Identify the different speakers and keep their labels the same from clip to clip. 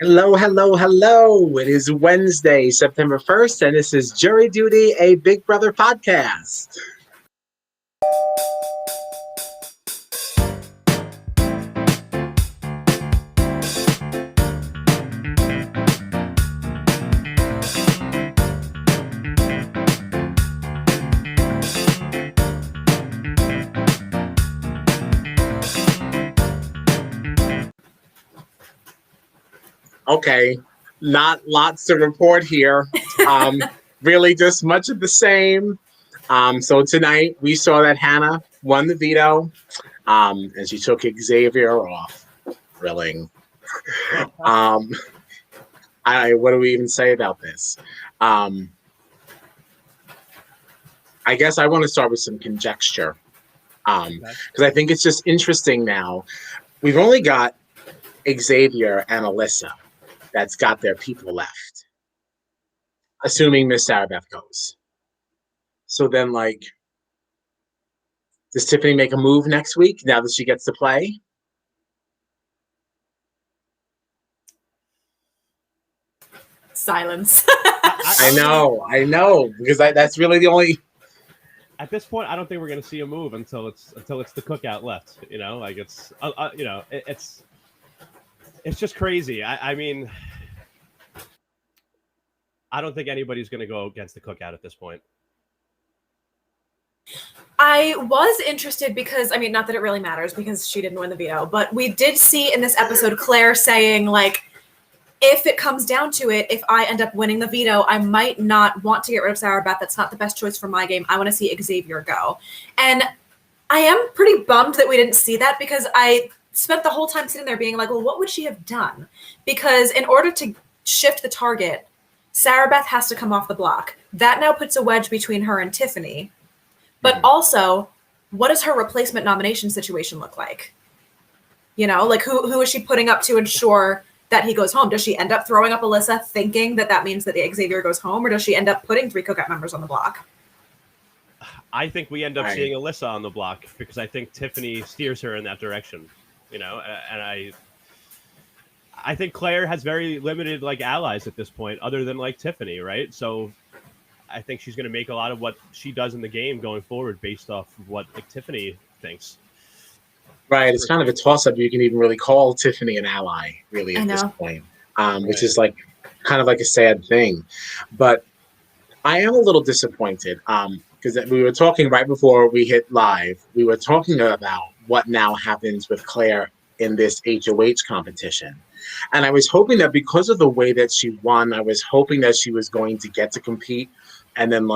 Speaker 1: Hello, hello, hello. It is Wednesday, September 1st, and this is Jury Duty, a Big Brother podcast. Okay, not lots to report here. Really just much of the same. So tonight we saw that Hannah won the veto, and she took Xavier off. Thrilling. What do we even say about this? I guess I want to start with some conjecture, because I think it's just interesting now. We've only got Xavier and Alyssa that's got their people left, assuming Miss Sarabeth goes. So then, does Tiffany make a move next week now that she gets to play?
Speaker 2: Silence.
Speaker 1: I know, because that's really the only.
Speaker 3: At this point, I don't think we're going to see a move until it's the cookout left. It's just crazy. I mean, I don't think anybody's going to go against the cookout at this point.
Speaker 2: I was interested because, not that it really matters because she didn't win the veto, but we did see in this episode Claire saying, if it comes down to it, if I end up winning the veto, I might not want to get rid of Sarabeth. That's not the best choice for my game. I want to see Xavier go. And I am pretty bummed that we didn't see that because I spent the whole time sitting there being like, well, what would she have done? Because in order to shift the target, Sarabeth has to come off the block. That now puts a wedge between her and Tiffany. But also, what does her replacement nomination situation look like? Who is she putting up to ensure that he goes home? Does she end up throwing up Alyssa thinking that means that Xavier goes home, or does she end up putting 3 cookout members on the block?
Speaker 3: I think we end up seeing Alyssa on the block because I think Tiffany steers her in that direction, and I think Claire has very limited allies at this point other than Tiffany, right? So I think she's going to make a lot of what she does in the game going forward based off of what Tiffany thinks.
Speaker 1: Right, it's kind of a toss-up. You can even really call Tiffany an ally, really, at this point, which is kind of a sad thing. But I am a little disappointed because we were talking right before we hit live. We were talking about what now happens with Claire in this HOH competition. And I was hoping that because of the way that she won, I was hoping that she was going to get to compete and then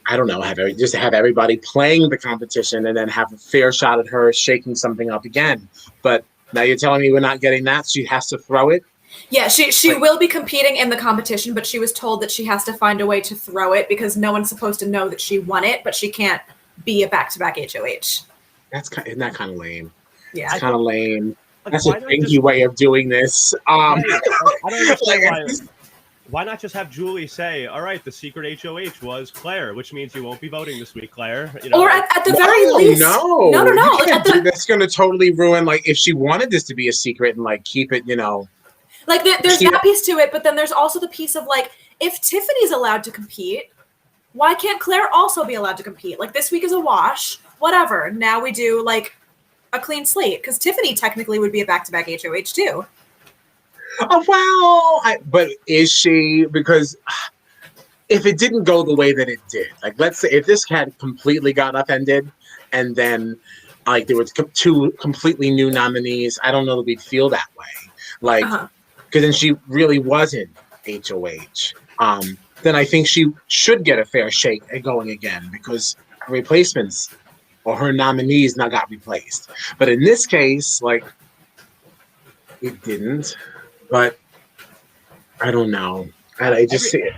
Speaker 1: I don't know, have everybody playing the competition and then have a fair shot at her shaking something up again. But now you're telling me we're not getting that? She has to throw it?
Speaker 2: Yeah, she will be competing in the competition, but she was told that she has to find a way to throw it because no one's supposed to know that she won it, but she can't be a back-to-back HOH.
Speaker 1: Isn't that kind of lame?
Speaker 2: Yeah.
Speaker 1: It's kind of lame. That's a thinky way of doing this.
Speaker 3: I don't understand why not just have Julie say, all right, the secret HOH was Claire, which means you won't be voting this week, Claire.
Speaker 2: Or at the very least.
Speaker 1: No. That's going to totally ruin, if she wanted this to be a secret and, keep it, There's
Speaker 2: that piece to it, but then there's also the piece of, if Tiffany's allowed to compete, why can't Claire also be allowed to compete? This week is a wash, whatever. Now we do, a clean slate, because Tiffany technically would be a back-to-back HOH, too.
Speaker 1: Oh, well, but is she? Because if it didn't go the way that it did, let's say if this had completely got upended and then there were 2 completely new nominees, I don't know that we'd feel that way. Because then she really wasn't HOH. Then I think she should get a fair shake at going again because her replacements or her nominees now got replaced. But in this case, it didn't. But I don't know. I just see it.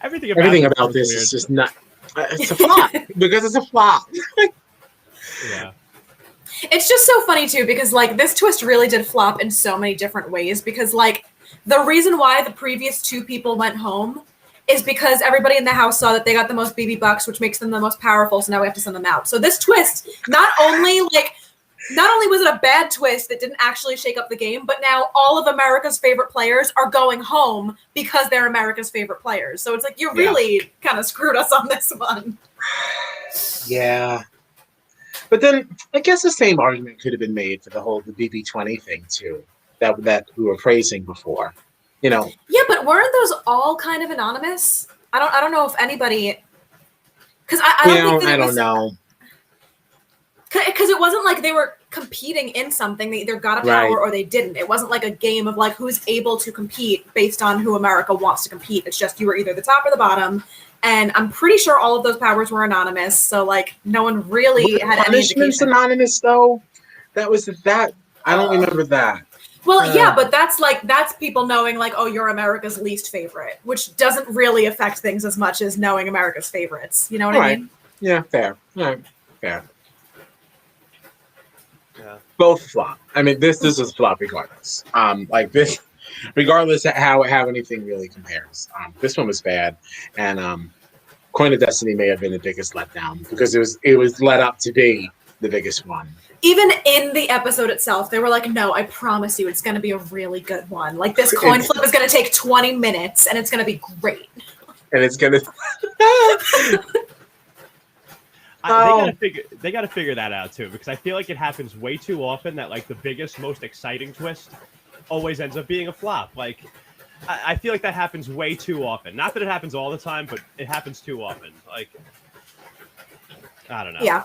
Speaker 3: Everything
Speaker 1: about this is just not. It's a flop because it's a flop.
Speaker 3: Yeah.
Speaker 2: It's just so funny too because this twist really did flop in so many different ways because the reason why the previous 2 people went home is because everybody in the house saw that they got the most BB bucks, which makes them the most powerful. So now we have to send them out. So this twist not only not only was it a bad twist that didn't actually shake up the game, but now all of America's favorite players are going home because they're America's favorite players. So it's like, you really kind of screwed us on this one.
Speaker 1: Yeah. But then I guess the same argument could have been made for the BB20 thing too, that we were praising before. You know.
Speaker 2: Yeah, but weren't those all kind of anonymous? I don't know if anybody, because I don't
Speaker 1: know.
Speaker 2: Because it wasn't like they were competing in something. They either got a power or they didn't. It wasn't like a game of like who's able to compete based on who America wants to compete. It's just you were either the top or the bottom. And I'm pretty sure all of those powers were anonymous. So like no one really had any
Speaker 1: punishments anonymous though. That was that. I don't remember that.
Speaker 2: Well, yeah, but that's people knowing like, oh, you're America's least favorite, which doesn't really affect things as much as knowing America's favorites. You know what I mean?
Speaker 1: Yeah, fair. Yeah, fair.
Speaker 3: Yeah.
Speaker 1: Both flop. I mean, this is a flop regardless. Like this, regardless of how anything really compares. This one was bad, and Coin of Destiny may have been the biggest letdown because it was led up to be the biggest one.
Speaker 2: Even in the episode itself, they were like, "No, I promise you, it's going to be a really good one. Like this coin flip is going to take 20 minutes, and it's going to be great."
Speaker 1: And it's going to.
Speaker 3: They got to figure that out too, because I feel like it happens way too often that like the biggest, most exciting twist always ends up being a flop. Like I feel like that happens way too often. Not that it happens all the time, but it happens too often. Like I don't know.
Speaker 2: Yeah.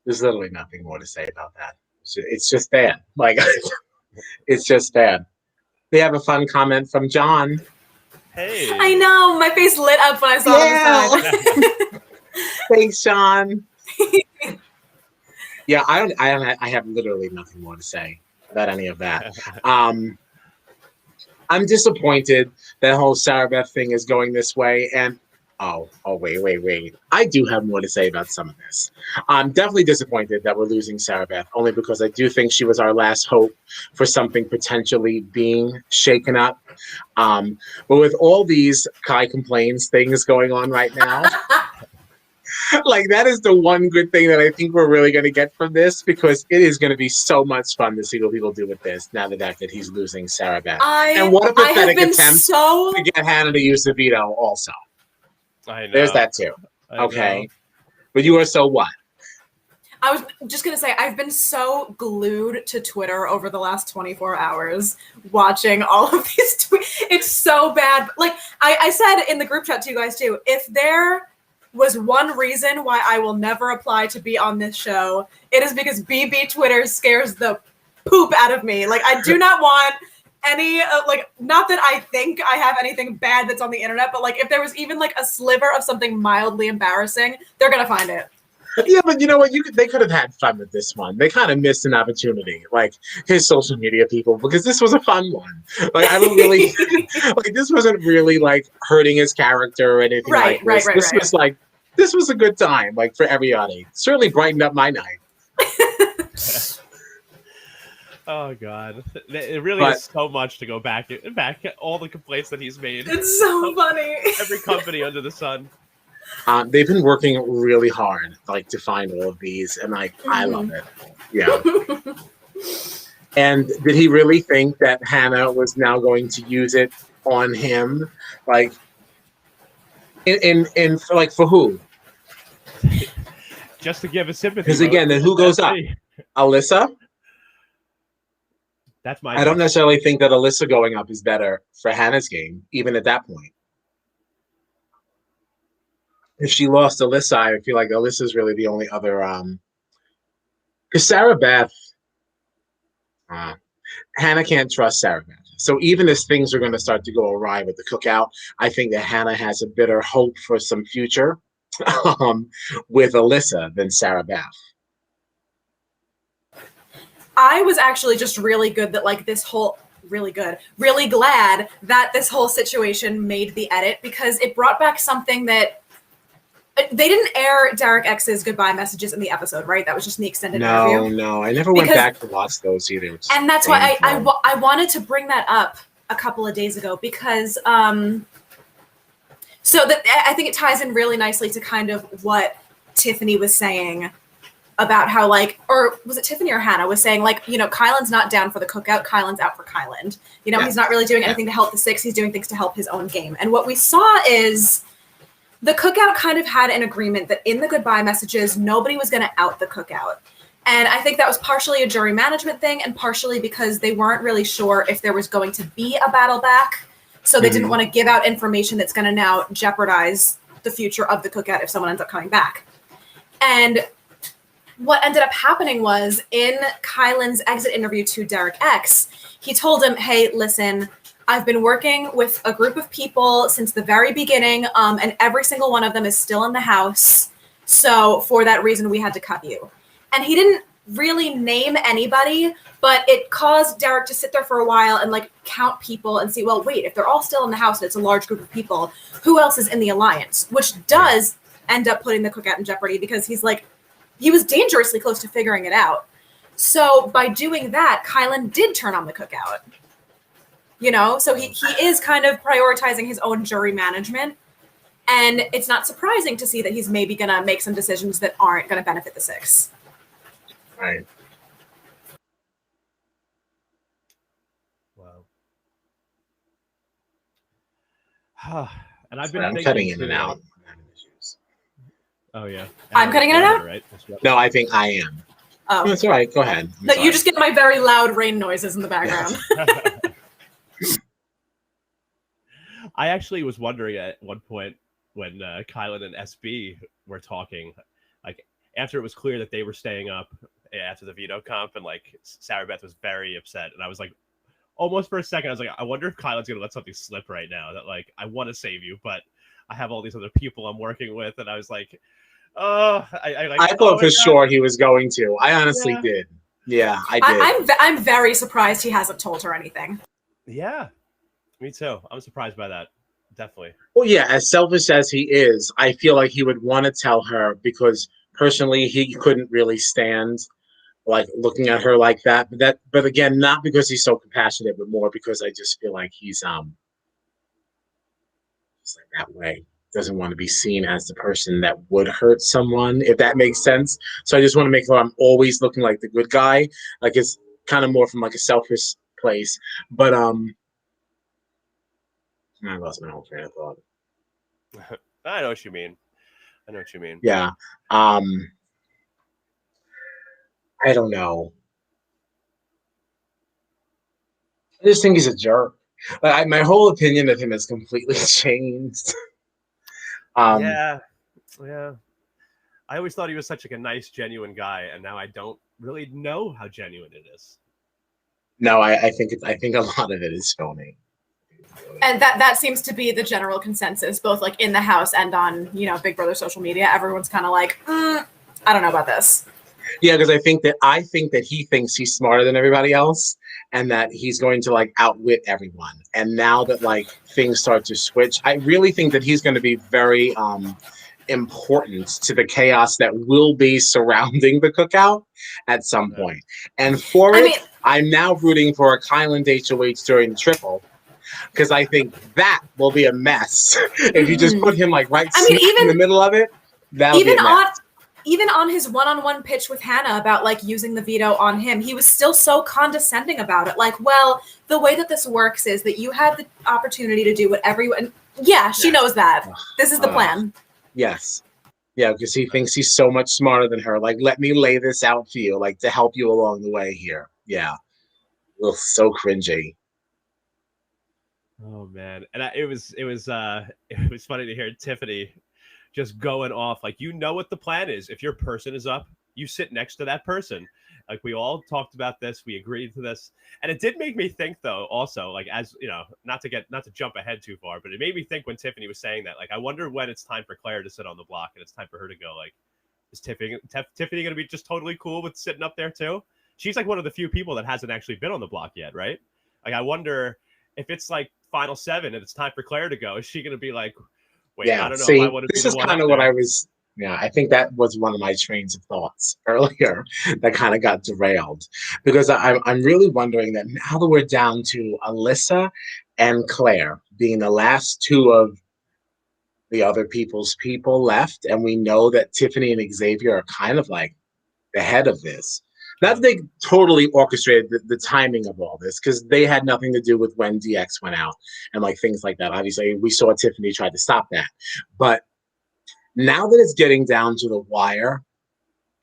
Speaker 1: There's literally nothing more to say about that. It's just bad. Like it's just bad. We have a fun comment from John.
Speaker 3: Hey.
Speaker 2: I know. My face lit up when I saw it.
Speaker 1: Thanks, Sean. Yeah, I have literally nothing more to say about any of that. I'm disappointed that whole Sarah Beth thing is going this way. And wait. I do have more to say about some of this. I'm definitely disappointed that we're losing Sarah Beth, only because I do think she was our last hope for something potentially being shaken up. But with all these Kai complains things going on right now, like that is the one good thing that I think we're really going to get from this, because it is going to be so much fun to see what people do with this now that he's losing Sarah Beth. And what a pathetic attempt to get Hannah to use the veto also.
Speaker 3: I know.
Speaker 1: There's that too. Okay. But you are so what?
Speaker 2: I was just going to say, I've been so glued to Twitter over the last 24 hours watching all of these tweets. It's so bad. Like I said in the group chat to you guys too, if there was one reason why I will never apply to be on this show, it is because BB Twitter scares the poop out of me. Like I do not want any not that I think I have anything bad that's on the internet, but like if there was even like a sliver of something mildly embarrassing, they're gonna find it.
Speaker 1: Yeah, but you know what? They could have had fun with this one. They kind of missed an opportunity, like his social media people, because this was a fun one. Like I don't really like this wasn't really like hurting his character or anything like this. This was like this was a good time, like for everybody. Certainly brightened up my night.
Speaker 3: Oh God! It really is so much to go back at all the complaints that he's made.
Speaker 2: It's so funny.
Speaker 3: Every company under the sun.
Speaker 1: They've been working really hard, like to find all of these, and like I love it. Yeah. And did he really think that Hannah was now going to use it on him, like in like for who?
Speaker 3: Just to give a sympathy.
Speaker 1: Because again, then who goes up? Alyssa.
Speaker 3: That's my.
Speaker 1: I don't necessarily think that Alyssa going up is better for Hannah's game, even at that point. If she lost Alyssa, I feel like Alyssa's really the only other. Because Sarah Beth, Hannah can't trust Sarah Beth. So even as things are going to start to go awry with the cookout, I think that Hannah has a better hope for some future with Alyssa than Sarah Beth.
Speaker 2: I was actually just really good that like this whole really glad that this whole situation made the edit, because it brought back something that they didn't air Derek X's goodbye messages in the episode, right? That was just in the extended interview.
Speaker 1: No, I never went back to watch those either.
Speaker 2: And that's why I wanted to bring that up a couple of days ago, because So that I think it ties in really nicely to kind of what Tiffany was saying about how, like, or was it Tiffany or Hannah was saying, like, you know, Kylan's not down for the cookout. Kylan's out for Kylan. You know, he's not really doing anything to help the Six. He's doing things to help his own game. And what we saw is the cookout kind of had an agreement that in the goodbye messages, nobody was going to out the cookout. And I think that was partially a jury management thing and partially because they weren't really sure if there was going to be a battle back. So they didn't want to give out information that's going to now jeopardize the future of the cookout if someone ends up coming back. And what ended up happening was in Kylan's exit interview to Derek X, he told him, hey, listen, I've been working with a group of people since the very beginning, and every single one of them is still in the house. So for that reason, we had to cut you. And he didn't really name anybody, but it caused Derek to sit there for a while and like count people and see, well, wait, if they're all still in the house and it's a large group of people, who else is in the alliance? Which does end up putting the cookout in jeopardy because he's like, he was dangerously close to figuring it out. So by doing that, Kylan did turn on the cookout. You know, so he is kind of prioritizing his own jury management. And it's not surprising to see that he's maybe going to make some decisions that aren't going to benefit the Six.
Speaker 1: Right.
Speaker 3: Wow. And I've been
Speaker 1: I'm
Speaker 3: thinking
Speaker 1: cutting in and out.
Speaker 3: Oh yeah.
Speaker 2: I'm cutting in and out?
Speaker 3: Right?
Speaker 1: No, I think I am.
Speaker 2: Oh.
Speaker 1: That's all right. Go ahead.
Speaker 2: No, you just get my very loud rain noises in the background.
Speaker 3: I actually was wondering at one point when Kylan and SB were talking, like after it was clear that they were staying up after the veto comp, and like Sarah Beth was very upset, and I was like, almost for a second, I was like, I wonder if Kylan's gonna let something slip right now. That like I want to save you, but I have all these other people I'm working with, and I was like, oh, I
Speaker 1: thought for sure he was going to. I honestly did. Yeah, I did.
Speaker 2: I'm very surprised he hasn't told her anything.
Speaker 3: Yeah, me too. I'm surprised by that. Definitely.
Speaker 1: Well, yeah, as selfish as he is, I feel like he would want to tell her because personally he couldn't really stand like looking at her like that. But again, not because he's so compassionate, but more because I just feel like he's just like that way. Doesn't want to be seen as the person that would hurt someone, if that makes sense. So I just want to make sure I'm always looking like the good guy. Like it's kind of more from like a selfish place. But I lost my whole train of thought.
Speaker 3: I know what you mean.
Speaker 1: Yeah. I don't know. I just think he's a jerk. Like, my whole opinion of him has completely changed.
Speaker 3: Yeah. I always thought he was such like a nice, genuine guy, and now I don't really know how genuine it is.
Speaker 1: No, I think a lot of it is phony.
Speaker 2: And that seems to be the general consensus, both like in the house and on, you know, Big Brother social media. Everyone's kind of like, I don't know about this.
Speaker 1: Yeah, because I think that he thinks he's smarter than everybody else, and that he's going to like outwit everyone. And now that like things start to switch, I really think that he's going to be very important to the chaos that will be surrounding the cookout at some point. And for I'm now rooting for a Kylan HOH during the triple. Because I think that will be a mess if you just put him like in the middle of it. That'll be a mess.
Speaker 2: Even on his one-on-one pitch with Hannah about like using the veto on him, he was still so condescending about it. Like, well, the way that this works is that you have the opportunity to do whatever you want. Yeah, she knows that. This is the plan.
Speaker 1: Yes. Yeah, because he thinks he's so much smarter than her. Like, let me lay this out for you, like to help you along the way here. Yeah. Ugh, so cringy.
Speaker 3: Oh man. And it was funny to hear Tiffany just going off, like, you know what the plan is. If your person is up, you sit next to that person. Like, we all talked about this, we agreed to this, and it did make me think, though, also, like, as you know, not to jump ahead too far, but it made me think when Tiffany was saying that, like, I wonder when it's time for Claire to sit on the block and it's time for her to go. Like, is Tiffany going to be just totally cool with sitting up there too? She's like one of the few people that hasn't actually been on the block yet, right? Like, I wonder if it's like final 7 and it's time for Claire to go, is she going to be like, wait, I don't know if I want to be the one. This is kind of what
Speaker 1: I was. Yeah, I think that was one of my trains of thoughts earlier that kind of got derailed, because I'm really wondering that now that we're down to Alyssa and Claire being the last two of the other people's people left, and we know that Tiffany and Xavier are kind of like the head of this. Not that they totally orchestrated the timing of all this, because they had nothing to do with when DX went out and like things like that. Obviously, we saw Tiffany try to stop that. But now that it's getting down to the wire,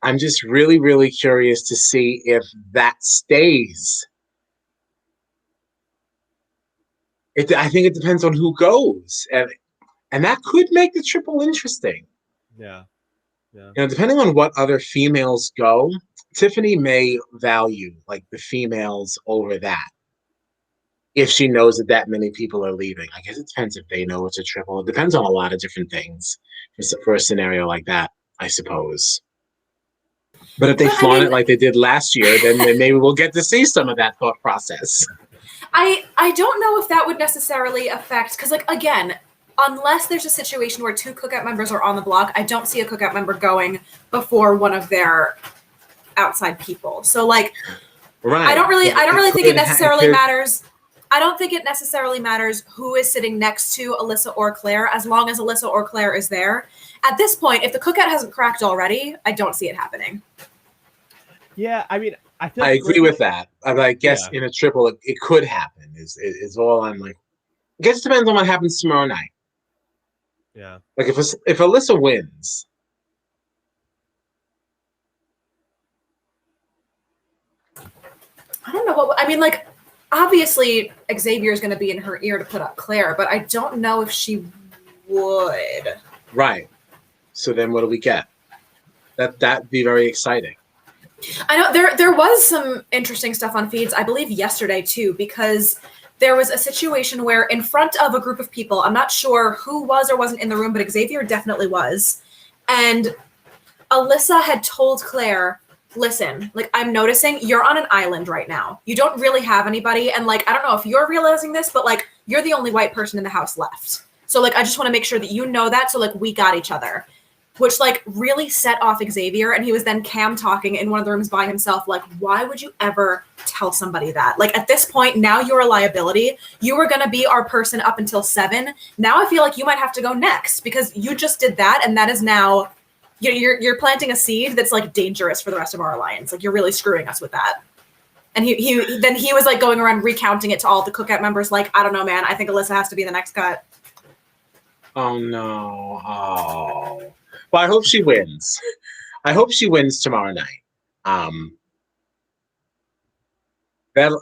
Speaker 1: I'm just really, really curious to see if that stays. I think it depends on who goes, and that could make the triple interesting.
Speaker 3: Yeah. Yeah.
Speaker 1: You know, depending on what other females go, Tiffany may value like the females over that. If she knows that that many people are leaving, I guess it depends if they know it's a triple. It depends on a lot of different things for a scenario like that, I suppose. But if they flaunt it like they did last year, then maybe we'll get to see some of that thought process.
Speaker 2: I don't know if that would necessarily affect, because like again, unless there's a situation where two cookout members are on the block, I don't see a cookout member going before one of their outside people. So like,
Speaker 1: right.
Speaker 2: I don't really think it necessarily matters. I don't think it necessarily matters who is sitting next to Alyssa or Claire, as long as Alyssa or Claire is there. At this point, if the cookout hasn't cracked already, I don't see it happening.
Speaker 3: Yeah, I mean, I
Speaker 1: agree with that. I guess in a triple, it could happen. Is all I'm like. I guess it depends on what happens tomorrow night.
Speaker 3: Yeah.
Speaker 1: Like if Alyssa wins,
Speaker 2: I don't know what I mean. Like, obviously, Xavier is going to be in her ear to put up Claire, but I don't know if she would.
Speaker 1: Right. So then, what do we get? That'd be very exciting.
Speaker 2: I know there was some interesting stuff on feeds, I believe yesterday too, because there was a situation where in front of a group of people, I'm not sure who was or wasn't in the room, but Xavier definitely was. And Alyssa had told Claire, listen, like, I'm noticing you're on an island right now. You don't really have anybody. And like, I don't know if you're realizing this, but like, you're the only white person in the house left. So like, I just want to make sure that you know that. So like, we got each other. Which like really set off Xavier, and he was then cam talking in one of the rooms by himself. Like, why would you ever tell somebody that? Like at this point, now you're a liability. You were gonna be our person up until 7. Now I feel like you might have to go next because you just did that, and that is now you're planting a seed that's like dangerous for the rest of our alliance. Like you're really screwing us with that. And he was like going around recounting it to all the cookout members. Like, I don't know, man. I think Alyssa has to be the next cut.
Speaker 1: Oh no! Oh. Well, I hope she wins. I hope she wins tomorrow night. That'll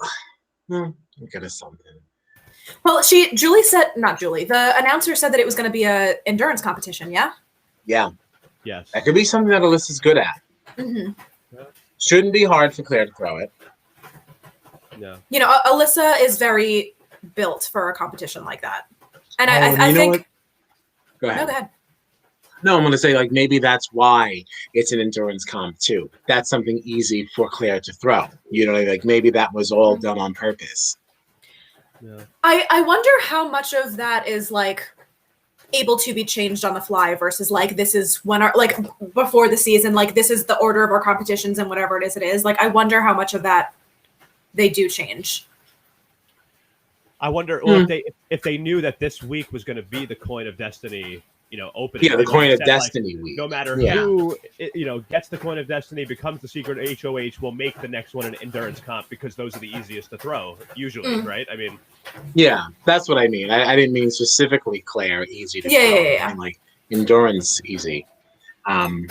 Speaker 1: get us something.
Speaker 2: Well, the announcer said that it was going to be a endurance competition, yeah?
Speaker 1: Yeah.
Speaker 3: Yes.
Speaker 1: That could be something that Alyssa's good at.
Speaker 2: Mm-hmm.
Speaker 1: Shouldn't be hard for Claire to throw it.
Speaker 3: Yeah.
Speaker 2: You know, Alyssa is very built for a competition like that. And I think...
Speaker 1: Go ahead.
Speaker 2: No, go ahead.
Speaker 1: No, I'm going to say, like, maybe that's why it's an endurance comp, too. That's something easy for Claire to throw. You know, like, maybe that was all done on purpose.
Speaker 3: Yeah.
Speaker 2: I wonder how much of that is, like, able to be changed on the fly versus, like, this is when our, like, before the season, like, this is the order of our competitions and whatever it is. Like, I wonder how much of that they do change.
Speaker 3: I wonder if they knew that this week was going to be the Coin of Destiny, opening.
Speaker 1: Yeah, the Coin of Destiny week.
Speaker 3: No matter who, gets the Coin of Destiny, becomes the secret HOH, will make the next one an endurance comp because those are the easiest to throw, usually, right? I mean...
Speaker 1: Yeah, that's what I mean. I didn't mean specifically Claire, easy to throw.
Speaker 2: Yeah.
Speaker 1: I mean, like, endurance, easy.
Speaker 3: I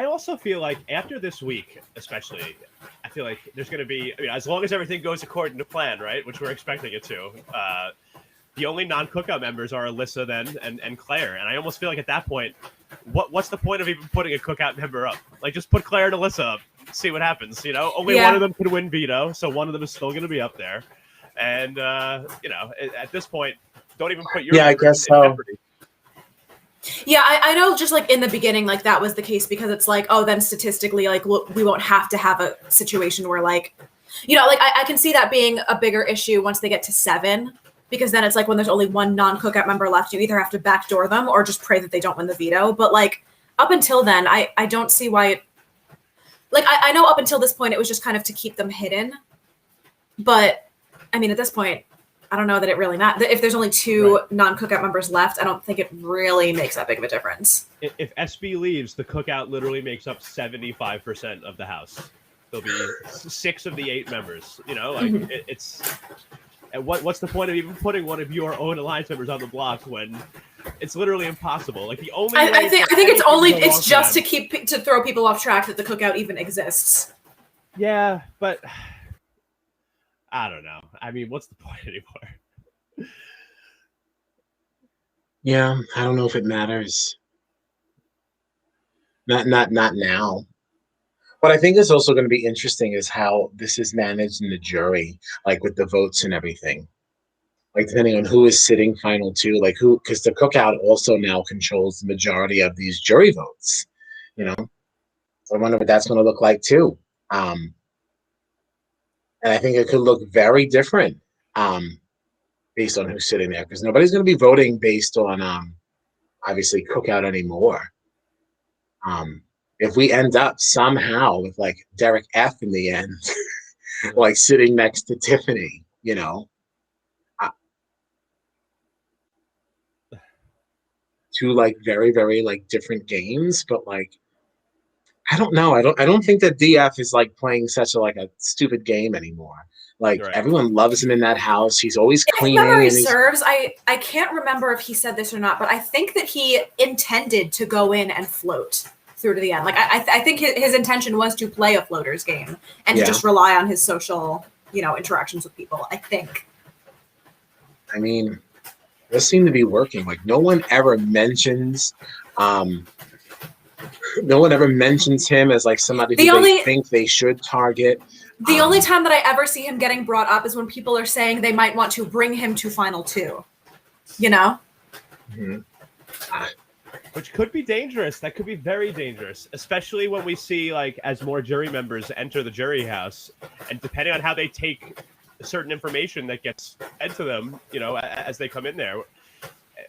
Speaker 3: also feel like after this week, especially, I feel like there's going to be, as long as everything goes according to plan, right, which we're expecting it to, the only non-cookout members are Alyssa then and Claire. And I almost feel like at that point, what's the point of even putting a cookout member up? Like, just put Claire and Alyssa up, see what happens. Only one of them could win veto, so one of them is still going to be up there. And, at this point, don't even put your
Speaker 1: I guess so.
Speaker 3: jeopardy.
Speaker 2: Yeah, I know just like in the beginning, like that was the case because it's like, oh, then statistically, like we won't have to have a situation where like, like I can see that being a bigger issue once they get to 7, because then it's like when there's only one non-cookout member left, you either have to backdoor them or just pray that they don't win the veto. But like up until then, I don't see why it, like I know up until this point, it was just kind of to keep them hidden. But I mean, at this point, I don't know that it really matters. If there's only two non-cookout members left, I don't think it really makes that big of a difference.
Speaker 3: If SB leaves, the cookout literally makes up 75% of the house. There'll be 6 of the 8 members. You know, like it's. And what's the point of even putting one of your own alliance members on the block when it's literally impossible? Like the only
Speaker 2: I think it's just to throw people off track that the cookout even exists.
Speaker 3: Yeah, but I don't know. I mean, what's the point anymore?
Speaker 1: Yeah, I don't know if it matters. Not now. What I think is also going to be interesting is how this is managed in the jury, like with the votes and everything. Like depending on who is sitting final two, like who, because the cookout also now controls the majority of these jury votes. You know, so I wonder what that's going to look like too. And I think it could look very different based on who's sitting there, because nobody's going to be voting based on obviously cookout anymore. If we end up somehow with like Derek F in the end, like sitting next to Tiffany, you know, two like very, very like different games, but like, I don't know. I don't think that DF is like playing such a like a stupid game anymore. Like everyone loves him in that house. He's always cleaning.
Speaker 2: If memory serves, I can't remember if he said this or not, but I think that he intended to go in and float through to the end. Like I think his intention was to play a floaters game and to just rely on his social, you know, interactions with people. I think.
Speaker 1: I mean, this seemed to be working. Like no one ever mentions him as like somebody who they think they should target.
Speaker 2: The only time that I ever see him getting brought up is when people are saying they might want to bring him to final two. You know?
Speaker 1: Mm-hmm.
Speaker 3: Which could be dangerous. That could be very dangerous, especially when we see like as more jury members enter the jury house, and depending on how they take certain information that gets fed to them, you know, as they come in there.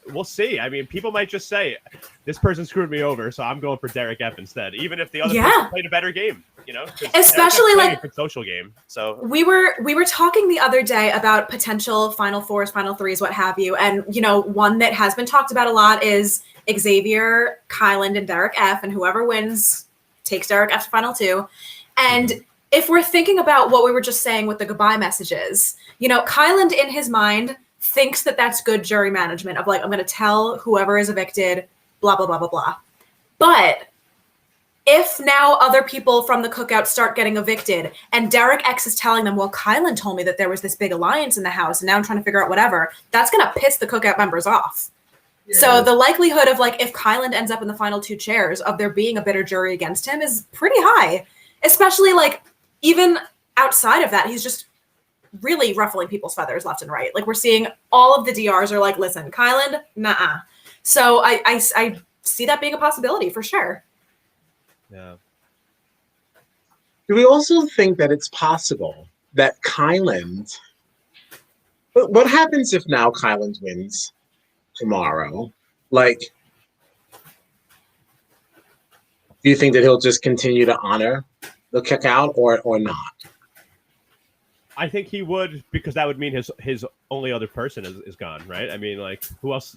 Speaker 3: We'll see. I mean, people might just say, this person screwed me over, so I'm going for Derek F instead, even if the other person played a better game, you know?
Speaker 2: Especially like
Speaker 3: a social game. So
Speaker 2: we were talking the other day about potential Final Fours, Final Threes, what have you. And, you know, one that has been talked about a lot is Xavier, Kyland, and Derek F. And whoever wins takes Derek F to Final Two. And if we're thinking about what we were just saying with the goodbye messages, you know, Kyland in his mind thinks that that's good jury management of like, I'm going to tell whoever is evicted, blah, blah, blah, blah, blah. But if now other people from the cookout start getting evicted and Derek X is telling them, well, Kylan told me that there was this big alliance in the house and now I'm trying to figure out whatever, that's going to piss the cookout members off. Yeah. So the likelihood of like, if Kylan ends up in the final two chairs of there being a bitter jury against him is pretty high, especially like even outside of that, he's just really ruffling people's feathers left and right. Like we're seeing all of the DRs are like, listen, Kylan, nah. So I see that being a possibility for sure.
Speaker 3: Yeah.
Speaker 1: Do we also think that it's possible that Kylan, what happens if now Kylan wins tomorrow? Like, do you think that he'll just continue to honor the kick out or not?
Speaker 3: I think he would, because that would mean his only other person is gone, right? I mean, like, who else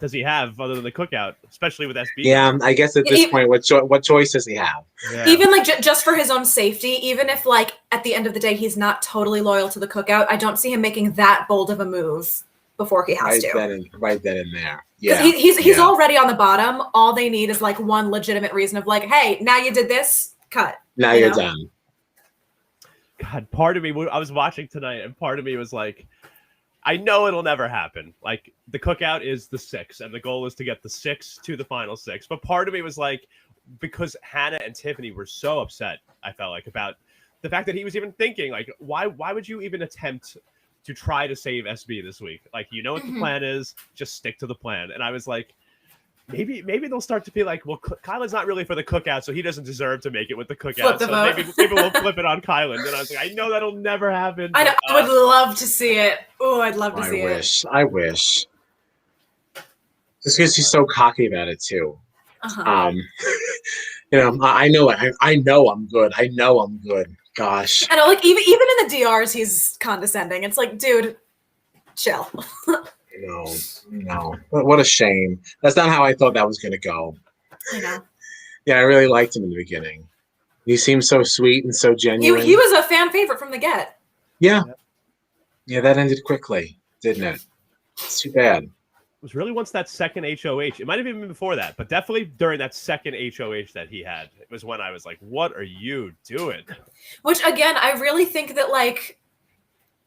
Speaker 3: does he have other than the cookout, especially with SB?
Speaker 1: Yeah, I guess at this point, what choice does he have?
Speaker 3: Yeah.
Speaker 2: Even like just for his own safety, even if like at the end of the day he's not totally loyal to the cookout, I don't see him making that bold of a move before he has to.
Speaker 1: Right then and there. Yeah,
Speaker 2: he's already on the bottom. All they need is like one legitimate reason of like, hey, now you did this, cut.
Speaker 1: Now you're done.
Speaker 3: God, part of me, I was watching tonight, and part of me was like, I know it'll never happen. Like, the cookout is the 6, and the goal is to get the 6 to the final 6. But part of me was like, because Hannah and Tiffany were so upset, I felt like, about the fact that he was even thinking, like, why would you even attempt to try to save SB this week? Like, you know what the plan is, just stick to the plan. And I was like, maybe they'll start to be like, well, Kylan's not really for the cookout, so he doesn't deserve to make it with the cookout. So maybe we'll flip it on Kylan. And I was like, I know that'll never happen.
Speaker 2: I know. I would love to see it. Oh, I'd love to see it.
Speaker 1: I wish. Just because he's so cocky about it too. You know, I know it. I know I'm good. I know I'm good. Gosh.
Speaker 2: I know, like even in the DRs, he's condescending. It's like, dude, chill.
Speaker 1: No. What a shame. That's not how I thought that was going to go.
Speaker 2: I know.
Speaker 1: Yeah, I really liked him in the beginning. He seemed so sweet and so genuine.
Speaker 2: He was a fan favorite from the get.
Speaker 1: Yeah. Yeah, that ended quickly, didn't it? It's too bad.
Speaker 3: It was really once that second HOH. It might have even been before that, but definitely during that second HOH that he had. It was when I was like, what are you doing?
Speaker 2: Which, again, I really think that, like,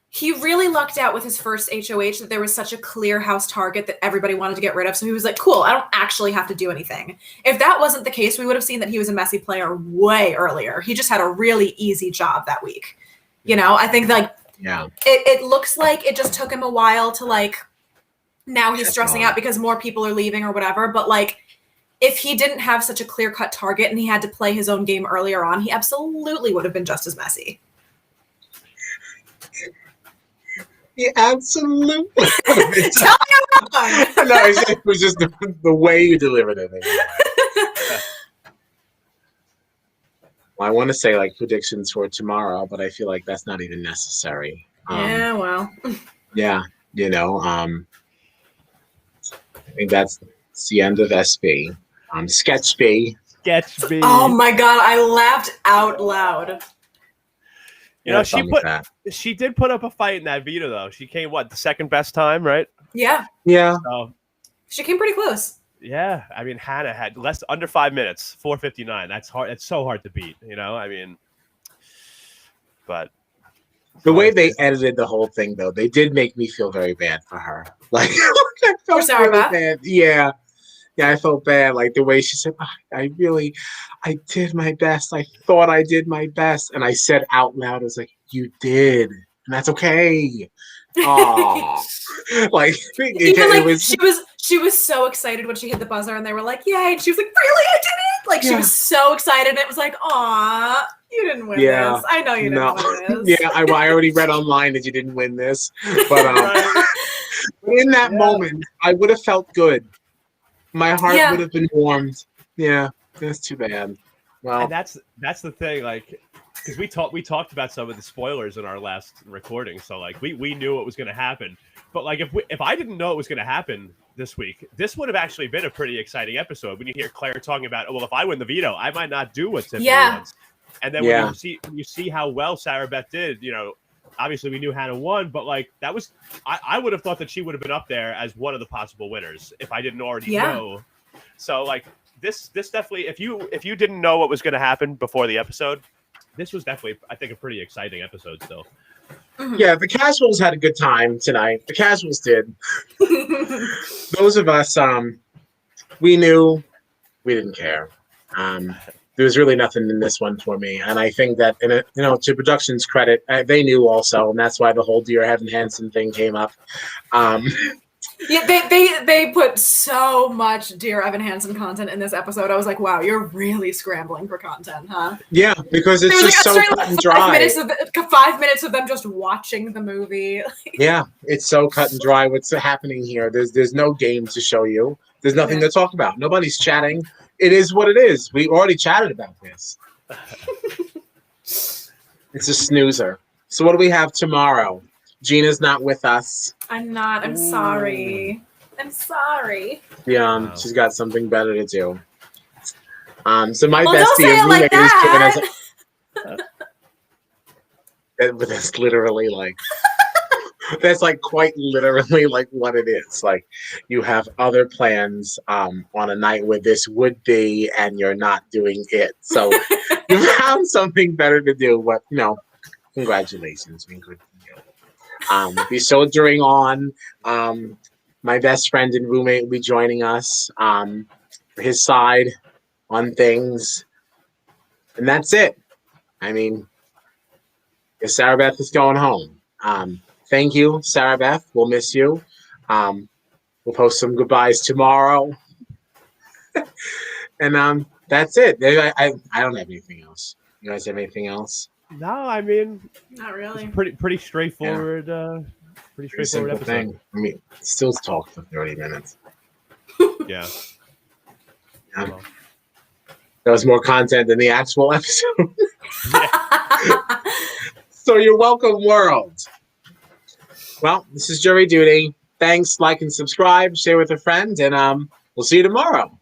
Speaker 2: he really lucked out with his first HOH that there was such a clear house target that everybody wanted to get rid of. So he was like, cool, I don't actually have to do anything. If that wasn't the case, we would have seen that he was a messy player way earlier. He just had a really easy job that week. You know, I think, like, it looks like it just took him a while to, like, now he's stressing out because more people are leaving or whatever. But, like, if he didn't have such a clear-cut target and he had to play his own game earlier on, he absolutely would have been just as messy.
Speaker 1: Yeah, absolutely.
Speaker 2: Tell me I'm wrong.
Speaker 1: No, it was just the way you delivered it. Well, I want to say like predictions for tomorrow, but I feel like that's not even necessary.
Speaker 2: Yeah, well.
Speaker 1: Yeah, I think that's the end of SB. Sketch B.
Speaker 2: Oh my god, I laughed out loud.
Speaker 3: You know, she did put up a fight in that Veto though. She came the second best time, right?
Speaker 2: Yeah.
Speaker 3: So,
Speaker 2: she came pretty close.
Speaker 3: Yeah, I mean Hannah had under 5 minutes, 4:59. That's hard. It's so hard to beat. You know, I mean, but
Speaker 1: the way they edited the whole thing, though, they did make me feel very bad for her. Like, I felt really bad. Yeah, I felt bad. Like the way she said, I did my best. I thought I did my best. And I said out loud, I was like, you did. And that's okay. Oh, like,
Speaker 2: she was so excited when she hit the buzzer and they were like, yay. And she was like, really? I did it? Like, she was so excited. And it was like, aw, you didn't win this. I know you didn't win this.
Speaker 1: Yeah, I already read online that you didn't win this. But in that moment, I would have felt good. My heart would have been warmed. Yeah, that's too bad. Well,
Speaker 3: and that's the thing, like, because we talked about some of the spoilers in our last recording, so like we knew what was going to happen. But like if I didn't know it was going to happen this week, this would have actually been a pretty exciting episode. When you hear Claire talking about, well, if I win the veto, I might not do what Tiffany wants. And then when you see how well Sarah Beth did, you know, obviously we knew Hannah won, but like that was I would have thought that she would have been up there as one of the possible winners if I didn't already know. So like this definitely, if you didn't know what was going to happen before the episode, this was definitely, I think, a pretty exciting episode still.
Speaker 1: Yeah, the casuals had a good time tonight. The casuals did. Those of us, we knew, we didn't care. There was really nothing in this one for me, and I think that, to production's credit, they knew also, and that's why the whole Dear Evan Hansen thing came up.
Speaker 2: Yeah, they put so much Dear Evan Hansen content in this episode. I was like, wow, you're really scrambling for content, huh?
Speaker 1: Yeah, because it's just so cut and dry.
Speaker 2: 5 minutes of them just watching the movie.
Speaker 1: Yeah, it's so cut and dry what's happening here. There's no game to show you. There's nothing to talk about. Nobody's chatting. It is what it is. We already chatted about this. It's a snoozer. So what do we have tomorrow? Gina's not with us.
Speaker 2: I'm not. I'm sorry. I'm sorry.
Speaker 1: Yeah, she's got something better to do. So my
Speaker 2: don't say
Speaker 1: bestie
Speaker 2: it like that.
Speaker 1: is giving us. But that's literally like. That's like quite literally like what it is. Like you have other plans on a night where this would be, and you're not doing it. So you found something better to do. But congratulations, being good for you. Be soldiering on. My best friend and roommate will be joining us for his side on things, and that's it. I mean, Sarah Beth is going home. Thank you, Sarah Beth. We'll miss you. We'll post some goodbyes tomorrow. And that's it. I don't have anything else. You guys have anything else?
Speaker 3: No, I mean,
Speaker 2: not really.
Speaker 3: Pretty straightforward. Pretty straightforward episode.
Speaker 1: Thing. I mean, still talk for 30 minutes.
Speaker 3: Yeah.
Speaker 1: Well. That was more content than the actual episode. So you're welcome, world. Well, this is Jury Duty. Thanks, like and subscribe, share with a friend, and we'll see you tomorrow.